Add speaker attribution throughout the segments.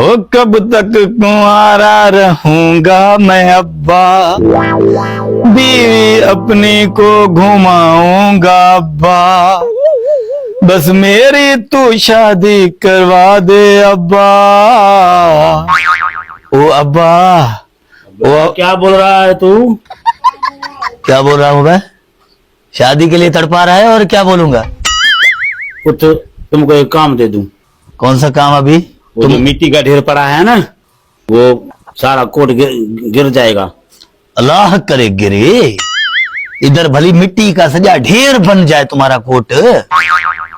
Speaker 1: ओ कब तक कुंवारा रहूंगा मैं अब्बा, बीवी अपनी को घुमाऊंगा अब्बा, बस मेरी तू शादी करवा दे अब्बा। ओ अब्बा, ओ
Speaker 2: क्या बोल रहा है तू?
Speaker 1: क्या बोल रहा हूँ मैं? शादी के लिए तड़पा रहा है और क्या बोलूंगा?
Speaker 2: कुछ तुमको एक काम दे दूं।
Speaker 1: कौन सा काम अभी?
Speaker 2: वो जो मिट्टी का ढेर पड़ा है ना, वो सारा कोट गिर जाएगा।
Speaker 1: अल्लाह करे गिरे, इधर भली मिट्टी का सजा ढेर बन जाए तुम्हारा कोट।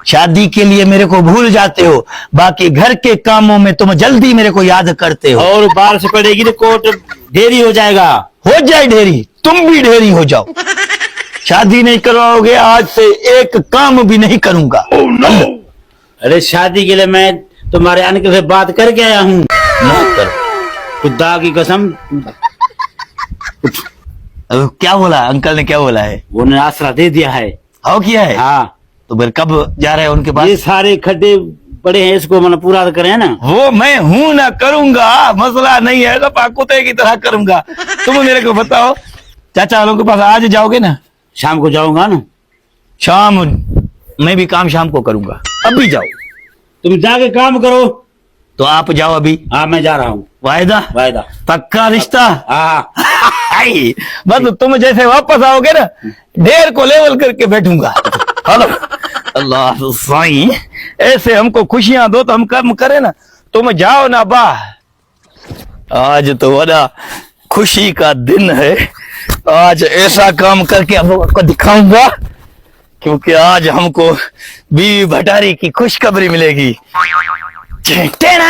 Speaker 1: शादी के लिए मेरे को भूल जाते हो, बाकी घर के कामों में तुम जल्दी मेरे को याद करते हो।
Speaker 2: और बारिश पड़ेगी तो कोट ढेरी हो जाएगा।
Speaker 1: हो जाए ढेरी, तुम भी ढेरी हो जाओ। शादी नहीं करवाओगे, आज से एक काम भी नहीं करूंगा।
Speaker 2: अरे शादी के लिए मैं तुम्हारे अंकल से बात करके आया हूँ।
Speaker 1: ना करो।
Speaker 2: खुदा की कसम।
Speaker 1: अब क्या बोला अंकल ने? क्या बोला है?
Speaker 2: उन्होंने आसरा दे दिया है।
Speaker 1: हाउ किया है?
Speaker 2: हाँ,
Speaker 1: तो फिर कब जा रहे हैं उनके पास?
Speaker 2: ये सारे खड्डे पड़े हैं, इसको मतलब पूरा करें ना।
Speaker 1: वो मैं हूं ना, करूंगा, मसला नहीं है। तो कुत्ते की तरह करूंगा। तुम मेरे को बताओ, चाचा वालों के पास आज जाओगे ना?
Speaker 2: शाम को जाऊंगा ना।
Speaker 1: शाम मैं भी काम शाम को करूंगा। अभी जाओ।
Speaker 2: तुम जाके काम करो।
Speaker 1: तो आप जाओ अभी।
Speaker 2: हाँ, मैं जा रहा हूँ।
Speaker 1: वायदा?
Speaker 2: वायदा।
Speaker 1: पक्का रिश्ता?
Speaker 2: हाँ।
Speaker 1: आई, बस तुम जैसे वापस आओगे ना, ढेर को लेवल करके बैठूंगा। हेलो अल्लाह साईं, ऐसे हमको खुशियां दो तो हम कर्म करें ना। तुम जाओ ना बा, आज तो बड़ा खुशी का दिन है। आज ऐसा काम करके हम आपको दिखाऊंगा, क्योंकि आज हमको बीवी भटारी की खुशखबरी मिलेगी। टेना!